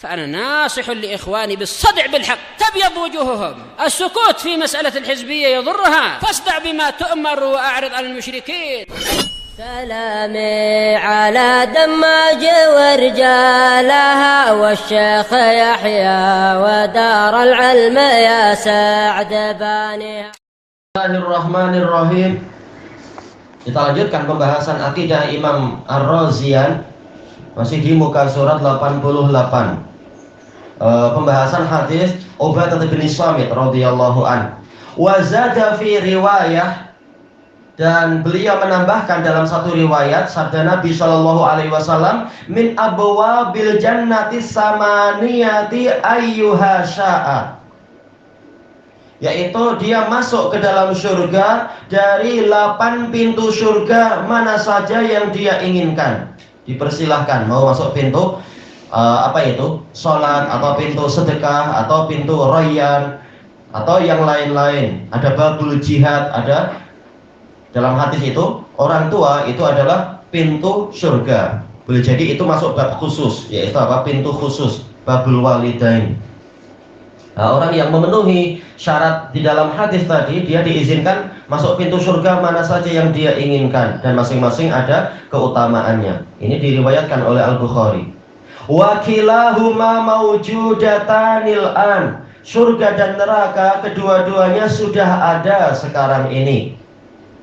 فأنا ناصح لإخواني بالصدع بالحق تبيض وجوههم. السكوت في مسألة الحزبية يضرها، فاصدع بما تؤمر وأعرض عن المشركين. سلامي على دماج ورجالها والشيخ يحيى ودار العلم يا سعد بانيها. Bismillahirrahmanirrahim. Kita lanjutkan pembahasan akidah Imam Ar-Razian, masih di muka surat 88. Pembahasan hadis Ubadah bin Samit radhiyallahu an. Wa zada fi riwayah, dan beliau menambahkan dalam satu riwayat sabda Nabi sallallahu alaihi wasallam, min abwabil jannati samaniyati ayyuha sya'a, yaitu dia masuk ke dalam surga dari 8 pintu surga mana saja yang dia inginkan. Dipersilahkan mau masuk pintu sholat, atau pintu sedekah, atau pintu rayyan, atau yang lain-lain. Ada babul jihad, ada dalam hadis itu orang tua itu adalah pintu surga. Boleh jadi itu masuk bab khusus, yaitu pintu khusus, babul walidain. Nah, orang yang memenuhi syarat di dalam hadis tadi, dia diizinkan masuk pintu surga mana saja yang dia inginkan, dan masing-masing ada keutamaannya. Ini diriwayatkan oleh Al-Bukhari. Wa kilahuma mawjudatanil an. Surga dan neraka kedua-duanya sudah ada sekarang ini.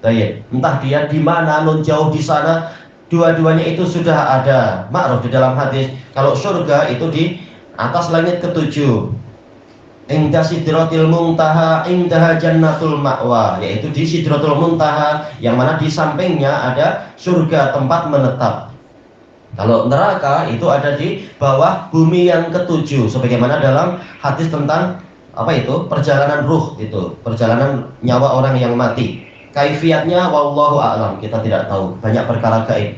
Baik, entah dia di mana, nun jauh di sana, dua-duanya itu sudah ada. Ma'ruf di dalam hadis, kalau surga itu di atas langit ketujuh. Inda sidratil muntaha indaha jannatul ma'wa, yaitu di sidratul muntaha, yang mana di sampingnya ada surga tempat menetap. Kalau neraka itu ada di bawah bumi yang ketujuh, sebagaimana dalam hadis tentang perjalanan ruh, itu perjalanan nyawa orang yang mati. Kaifiatnya wallahu a'lam, kita tidak tahu, banyak perkara gaib.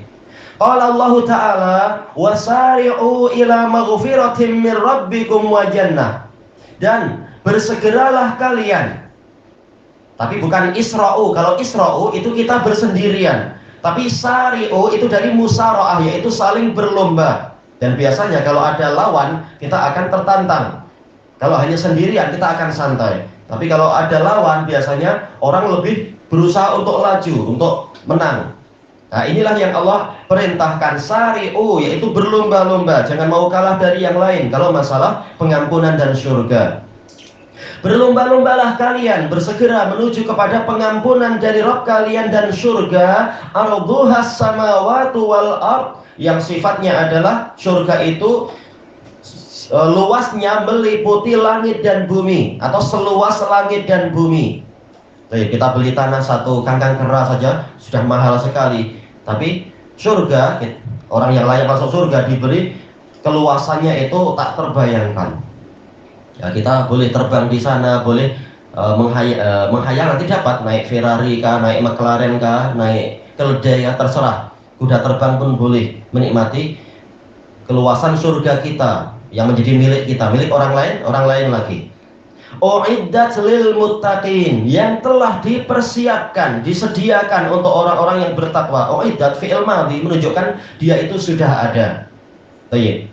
Qala Allah Ta'ala wasari'u ila maghfiratin min rabbikum wa jannah, dan bersegeralah kalian. Tapi bukan isra'u. Kalau isra'u itu kita bersendirian, tapi sari'u itu dari musara'ah, yaitu saling berlomba. Dan biasanya kalau ada lawan kita akan tertantang. Kalau hanya sendirian kita akan santai. Tapi kalau ada lawan biasanya orang lebih berusaha untuk laju, untuk menang. Nah, inilah yang Allah perintahkan, sari'u, yaitu berlomba-lomba, jangan mau kalah dari yang lain kalau masalah pengampunan dan surga. Berlomba-lombalah kalian, bersegera menuju kepada pengampunan dari Rabb kalian dan surga, ardhuhas samawati wal ard, yang sifatnya adalah surga itu luasnya meliputi langit dan bumi, atau seluas langit dan bumi. Kita beli tanah satu kangkang kera saja sudah mahal sekali. Tapi surga, orang yang layak masuk surga diberi keluasannya itu tak terbayangkan. Ya, kita boleh terbang di sana, boleh menghayal, nanti dapat naik Ferrari kah, naik McLaren kah, naik keledai ya, terserah. Kuda terbang pun boleh, menikmati keluasan surga kita yang menjadi milik kita, milik orang lain lagi. Uiddat lil muttaqin, yang telah dipersiapkan, disediakan untuk orang-orang yang bertakwa. Uiddat fi'il madhi menunjukkan dia itu sudah ada. Baik.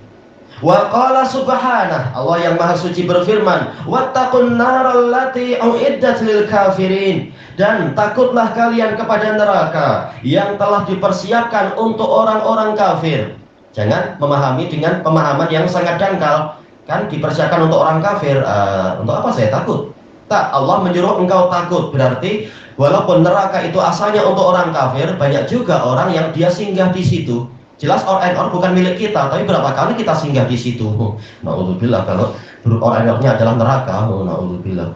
Wa qala subhanah, Allah yang maha suci berfirman, wattaqun naral lati uiddat lil kafirin, dan takutlah kalian kepada neraka yang telah dipersiapkan untuk orang-orang kafir. Jangan memahami dengan pemahaman yang sangat dangkal. Kan dipersiapkan untuk orang kafir, untuk apa saya takut? Tak, Allah menyuruh engkau takut. Berarti walaupun neraka itu asalnya untuk orang kafir, banyak juga orang yang dia singgah di situ. Jelas or bukan milik kita, tapi berapa kali kita singgah di situ. Na'udzubillah, kalau or-nya adalah neraka. Na'udzubillah.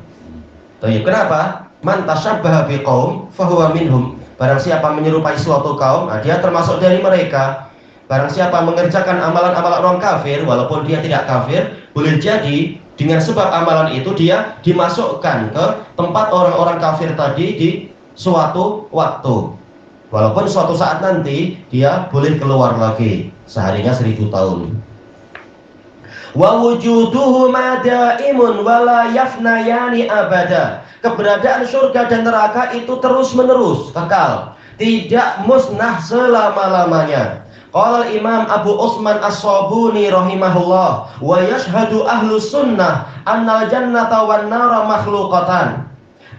Kenapa? Man tasyabbaha biqaum fahuwa minhum. Barang siapa menyerupai suatu kaum, dia termasuk dari mereka. Barang siapa mengerjakan amalan-amalan orang kafir, walaupun dia tidak kafir, boleh jadi dengan sebab amalan itu dia dimasukkan ke tempat orang-orang kafir tadi di suatu waktu. Walaupun suatu saat nanti dia boleh keluar lagi, seharinya 1000 tahun. Wa wujuduhu madaimun wala yafnayani abada. Keberadaan surga dan neraka itu terus-menerus, kekal, tidak musnah selama-lamanya. Qala Imam Abu Utsman As-Sabuni rahimahullah, wa yashhadu ahlu sunnah annal jannata wan nara makhluqatan.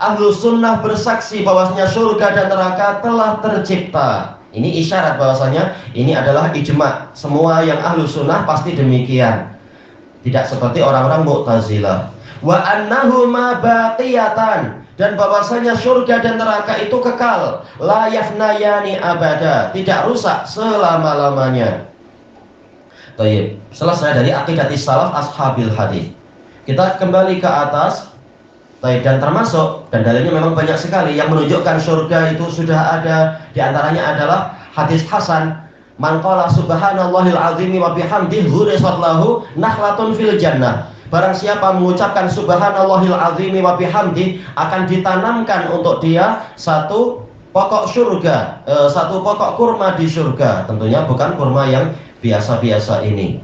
Ahlu sunnah bersaksi bahwasanya surga dan neraka telah tercipta. Ini isyarat bahwasanya ini adalah ijma. Semua yang ahlu sunnah pasti demikian. Tidak seperti orang-orang Mu'tazilah. Wa annahuma baqiyatan, dan bahwasanya surga dan neraka itu kekal, la yafnayani abada, tidak rusak selama-lamanya. Baik, selesai dari aqidatis salaf ashabil hadis. Kita kembali ke atas. Baik, dan termasuk, dan dalilnya memang banyak sekali yang menunjukkan surga itu sudah ada. Di antaranya adalah hadis hasan, man qala subhanallahil azimi wa bihamdihi hurisat lahu nakhlatun fil jannah. Barang siapa mengucapkan subhanallahil azimi wa bihamdihi, akan ditanamkan untuk dia satu pokok surga, satu pokok kurma di surga. Tentunya bukan kurma yang biasa-biasa ini.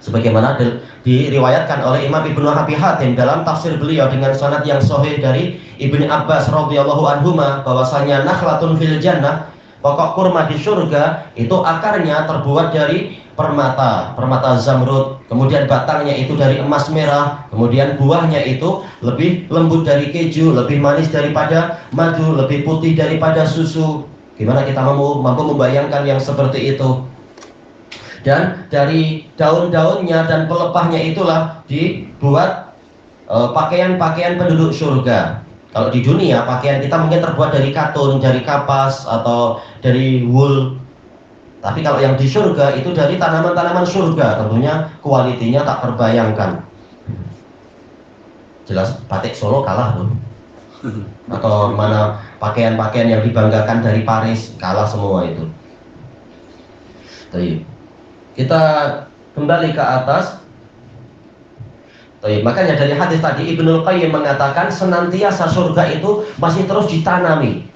Sebagaimana diriwayatkan oleh Imam Ibnu Abi Hatim dalam tafsir beliau dengan sanad yang sahih dari Ibnu Abbas radhiyallahu anhuma, bahwasanya nakhlatun fil jannah, pokok kurma di surga itu akarnya terbuat dari permata zamrud, kemudian batangnya itu dari emas merah, kemudian buahnya itu lebih lembut dari keju, lebih manis daripada madu, lebih putih daripada susu. Gimana kita mampu membayangkan yang seperti itu? Dan dari daun-daunnya dan pelepahnya itulah dibuat pakaian-pakaian penduduk surga. Kalau di dunia pakaian kita mungkin terbuat dari katun, dari kapas, atau dari wool. Tapi kalau yang di surga itu dari tanaman-tanaman surga, tentunya kualitinya tak terbayangkan. Jelas batik Solo kalah tuh. Atau mana pakaian-pakaian yang dibanggakan dari Paris, kalah semua itu. Baik. Kita kembali ke atas. Baik, makanya dari hadis tadi Ibnul Qayyim mengatakan senantiasa surga itu masih terus ditanami.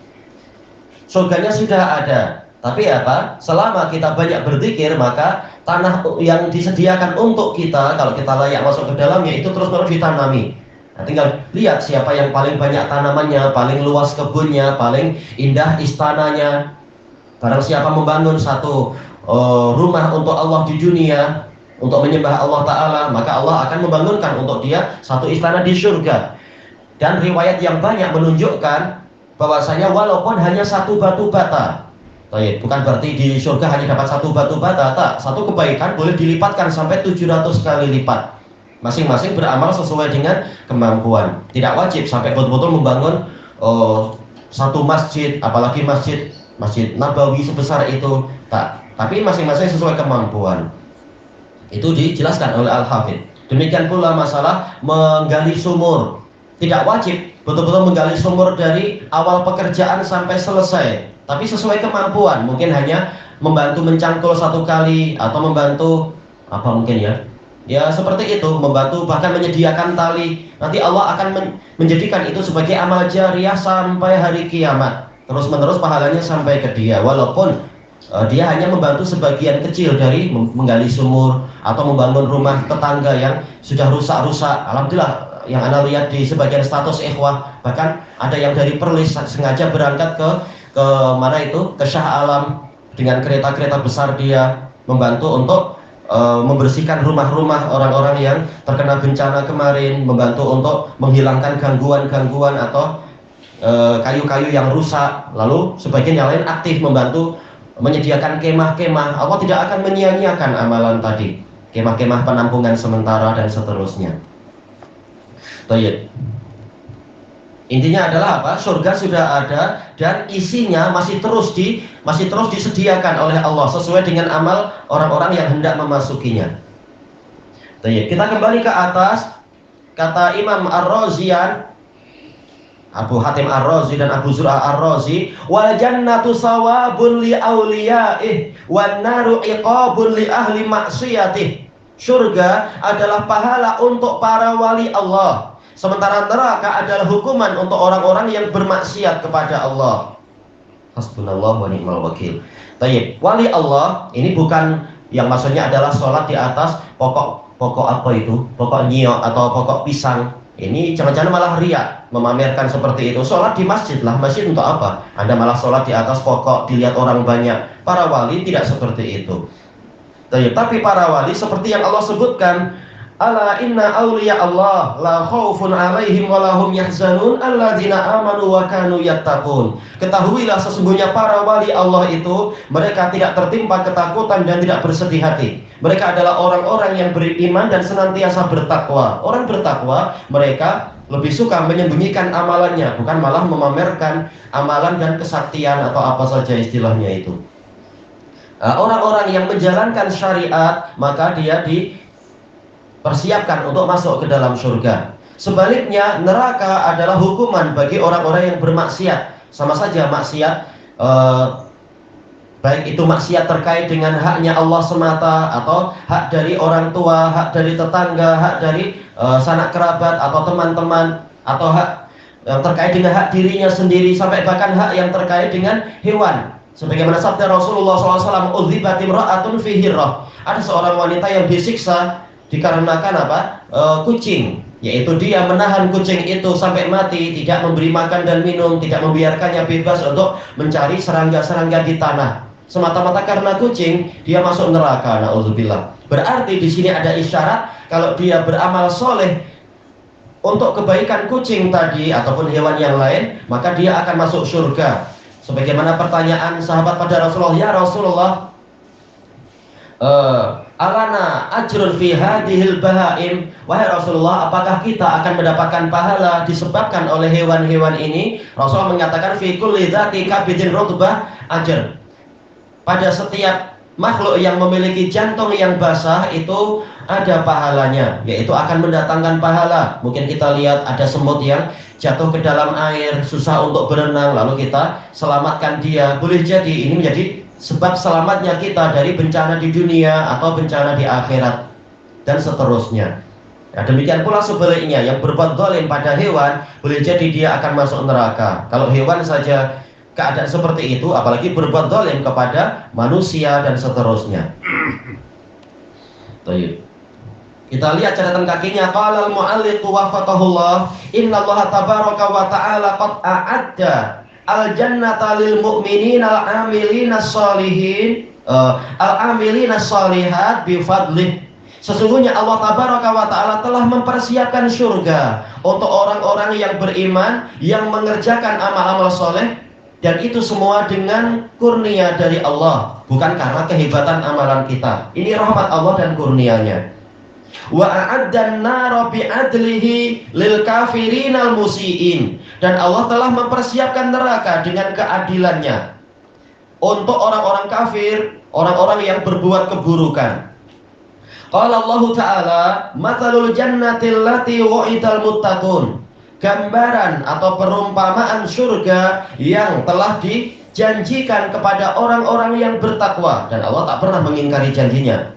Surganya sudah ada. Tapi apa? Selama kita banyak berzikir, maka tanah yang disediakan untuk kita, kalau kita layak masuk ke dalamnya, itu terus-menerus ditanami. Nah, tinggal lihat siapa yang paling banyak tanamannya, paling luas kebunnya, paling indah istananya. Barang siapa membangun satu rumah untuk Allah di dunia, untuk menyembah Allah Ta'ala, maka Allah akan membangunkan untuk dia satu istana di surga. Dan riwayat yang banyak menunjukkan bahwasanya walaupun hanya satu batu bata, bukan berarti di surga hanya dapat satu batu bata, tak. Satu kebaikan boleh dilipatkan sampai 700 kali lipat. Masing-masing beramal sesuai dengan kemampuan. Tidak wajib sampai betul-betul membangun satu masjid, apalagi masjid Nabawi sebesar itu, tak. Tapi masing-masing sesuai kemampuan. Itu dijelaskan oleh Al-Hafidh. Demikian pula masalah menggali sumur. Tidak wajib betul-betul menggali sumur dari awal pekerjaan sampai selesai, tapi sesuai kemampuan. Mungkin hanya membantu mencangkul satu kali, atau membantu apa mungkin ya seperti itu, membantu bahkan menyediakan tali. Nanti Allah akan menjadikan itu sebagai amal jariah sampai hari kiamat, terus menerus pahalanya sampai ke dia, walaupun dia hanya membantu sebagian kecil dari menggali sumur atau membangun rumah tetangga yang sudah rusak-rusak. Alhamdulillah, yang Anda lihat di sebagian status ikhwah, bahkan ada yang dari Perlis sengaja berangkat ke mana itu, ke Shah Alam, dengan kereta-kereta besar dia membantu untuk membersihkan rumah-rumah orang-orang yang terkena bencana kemarin, membantu untuk menghilangkan gangguan-gangguan atau kayu-kayu yang rusak. Lalu sebagian yang lain aktif membantu menyediakan kemah-kemah. Allah tidak akan menyia-nyiakan amalan tadi, kemah-kemah penampungan sementara dan seterusnya. Baik. Intinya adalah apa? Surga sudah ada dan isinya masih terus disediakan oleh Allah sesuai dengan amal orang-orang yang hendak memasukinya. Baik, kita kembali ke atas. Kata Imam Ar-Razian, Abu Hatim Ar-Razi dan Abu Zur'ah Ar-Razi, wal jannatu sawabun li awliya'ih wan naru iqabun li ahli maksiyatih. Surga adalah pahala untuk para wali Allah, sementara neraka adalah hukuman untuk orang-orang yang bermaksiat kepada Allah. Hasbunallah wa ni'mal wakil. Baik, wali Allah ini bukan yang maksudnya adalah sholat di atas pokok apa itu? Pokok nyiok atau pokok pisang. Ini jangan-jangan malah riya, memamerkan seperti itu. Sholat di masjid lah, masjid untuk apa? Anda malah sholat di atas pokok, dilihat orang banyak. Para wali tidak seperti itu. Tapi para wali seperti yang Allah sebutkan, ala inna awliya Allah la khaufun alaihim wa lahum yahzanun alladzina amanu wa kanu yattaqun. Ketahuilah sesungguhnya para wali Allah itu mereka tidak tertimpa ketakutan dan tidak bersedih hati. Mereka adalah orang-orang yang beriman dan senantiasa bertakwa. Orang bertakwa mereka lebih suka menyembunyikan amalannya, bukan malah memamerkan amalan dan kesaktian atau apa saja istilahnya itu. Orang-orang yang menjalankan syariat maka dia dipersiapkan untuk masuk ke dalam surga. Sebaliknya neraka adalah hukuman bagi orang-orang yang bermaksiat. Sama saja maksiat, baik itu maksiat terkait dengan haknya Allah semata, atau hak dari orang tua, hak dari tetangga, hak dari sanak kerabat atau teman-teman, atau hak yang terkait dengan hak dirinya sendiri, sampai bahkan hak yang terkait dengan hewan. Sebagaimana sabda Rasulullah SAW, "Udzibatim ra'atun fi hirrah." Ada seorang wanita yang disiksa dikarenakan apa? Kucing, yaitu dia menahan kucing itu sampai mati, tidak memberi makan dan minum, tidak membiarkannya bebas untuk mencari serangga-serangga di tanah. Semata-mata karena kucing, dia masuk neraka. Na'udzubillah. Berarti di sini ada isyarat kalau dia beramal soleh untuk kebaikan kucing tadi ataupun hewan yang lain, maka dia akan masuk surga. Sebagaimana pertanyaan sahabat pada Rasulullah, ya Rasulullah, alana ajrun fi hadhil bahaim, wahai Rasulullah, apakah kita akan mendapatkan pahala disebabkan oleh hewan-hewan ini? Rasulullah mengatakan fi kulli dzati kabidin rutbah ajr. Pada setiap makhluk yang memiliki jantung yang basah itu ada pahalanya, yaitu akan mendatangkan pahala. Mungkin kita lihat ada semut yang jatuh ke dalam air, susah untuk berenang, lalu kita selamatkan dia. Boleh jadi ini menjadi sebab selamatnya kita dari bencana di dunia atau bencana di akhirat dan seterusnya. Nah, demikian pula sebaliknya, yang berbuat zalim pada hewan boleh jadi dia akan masuk neraka. Kalau hewan saja keadaan seperti itu, apalagi berbuat zalim kepada manusia dan seterusnya. Kita lihat catatan kakinya. Qala al-mu'alliq wafaqahullah, innallaha tabaraka wa ta'ala qad a'adda al-jannata lil mu'minin al-amilina sholihin al-amilina sholihat bi fadlih. Sesungguhnya Allah tabaraka wa ta'ala telah mempersiapkan surga untuk orang-orang yang beriman, yang mengerjakan amal-amal soleh, dan itu semua dengan kurnia dari Allah, bukan karena kehebatan amalan kita. Ini rahmat Allah dan kurnianya. Wa a'addan nara bi'adlihi lil kafirinal musiin, dan Allah telah mempersiapkan neraka dengan keadilannya untuk orang-orang kafir, orang-orang yang berbuat keburukan. Qala Allah Ta'ala, mathalul jannatil lati wa'idal muttaqun, gambaran atau perumpamaan surga yang telah dijanjikan kepada orang-orang yang bertakwa, dan Allah tak pernah mengingkari janjinya.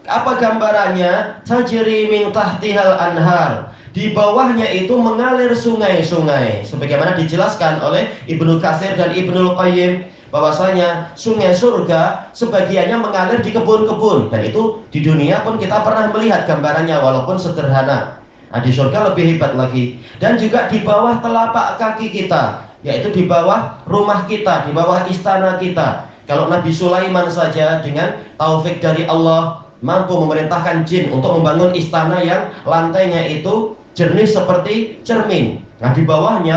Apa gambarannya? Tajri min tahtihal anhar, di bawahnya itu mengalir sungai-sungai. Sebagaimana dijelaskan oleh Ibnu Katsir dan Ibnul Qayyim, bahwasanya sungai surga sebagiannya mengalir di kebun-kebun, dan itu di dunia pun kita pernah melihat gambarannya walaupun sederhana. Nah, di surga lebih hebat lagi. Dan juga di bawah telapak kaki kita, yaitu di bawah rumah kita, di bawah istana kita. Kalau Nabi Sulaiman saja dengan taufik dari Allah mampu memerintahkan jin untuk membangun istana yang lantainya itu jernih seperti cermin. Nah, di bawahnya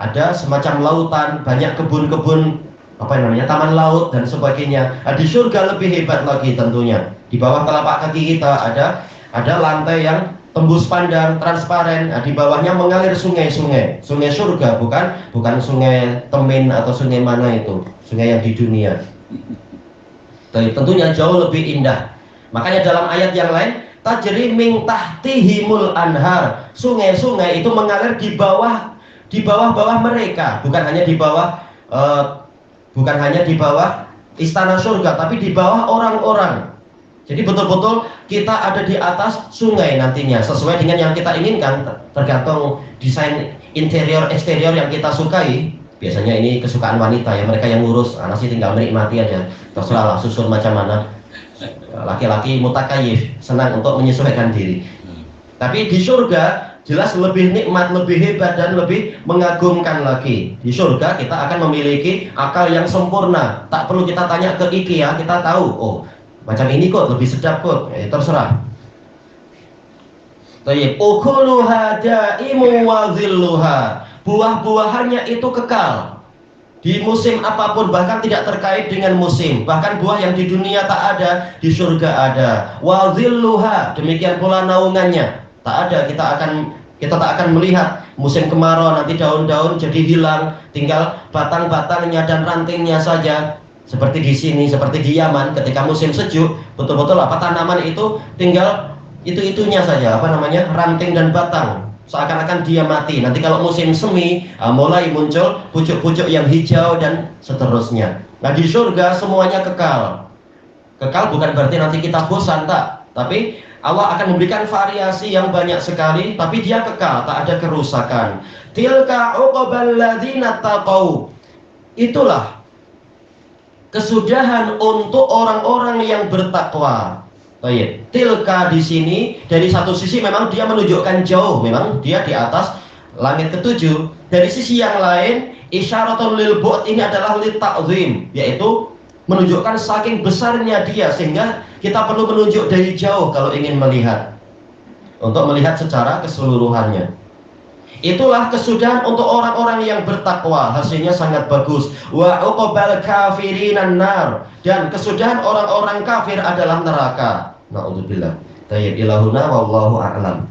ada semacam lautan, banyak kebun-kebun, taman laut dan sebagainya. Nah, di surga lebih hebat lagi tentunya. Di bawah telapak kaki kita ada lantai yang tembus pandang, transparan. Nah, di bawahnya mengalir sungai-sungai. Sungai surga, bukan sungai Temin atau sungai mana itu, sungai yang di dunia. Tapi tentunya jauh lebih indah. Makanya dalam ayat yang lain, tajri min tahtihimul anhar, sungai-sungai itu mengalir di bawah mereka, bukan hanya di bawah istana surga, tapi di bawah orang-orang. Jadi betul-betul kita ada di atas sungai nantinya, sesuai dengan yang kita inginkan, tergantung desain interior eksterior yang kita sukai. Biasanya ini kesukaan wanita ya, mereka yang ngurus, anak sih tinggal menikmati aja, terserah lah susun macam mana. Laki-laki mutakayif, senang untuk menyesuaikan diri. Tapi di surga jelas lebih nikmat, lebih hebat, dan lebih mengagumkan lagi. Di surga kita akan memiliki akal yang sempurna. Tak perlu kita tanya ke IKEA, kita tahu, oh macam ini kok, lebih sedap kok, terserah. Tayyib, ukuluha da'imu wa dhilluha. Buah-buahannya itu kekal. Di musim apapun, bahkan tidak terkait dengan musim. Bahkan buah yang di dunia tak ada, di surga ada. Wa dhilluha, demikian pula naungannya. Tak ada, kita tak akan melihat musim kemarau nanti daun-daun jadi hilang, tinggal batang-batangnya dan rantingnya saja. Seperti di sini, seperti di Yaman, ketika musim sejuk, betul-betul tanaman itu tinggal itu-itunya saja, ranting dan batang, seakan-akan dia mati. Nanti kalau musim semi, mulai muncul pucuk-pucuk yang hijau dan seterusnya. Nah, di surga semuanya kekal. Kekal bukan berarti nanti kita bosan, tak, tapi Allah akan memberikan variasi yang banyak sekali, tapi dia kekal, tak ada kerusakan. Tilka uqbal ladzina taqau. Itulah kesudahan untuk orang-orang yang bertakwa. Baik, tilka di sini dari satu sisi memang dia menunjukkan jauh, memang dia di atas langit ketujuh. Dari sisi yang lain, isyaratul lil bu'd ini adalah li ta'zim, yaitu menunjukkan saking besarnya dia sehingga kita perlu menunjuk dari jauh kalau ingin melihat, untuk melihat secara keseluruhannya. Itulah kesudahan untuk orang-orang yang bertakwa, hasilnya sangat bagus. Wa uqbal kafirinan nar, dan kesudahan orang-orang kafir adalah neraka. Na'udzubillah. Tayyib ilahuna wallahu a'lam.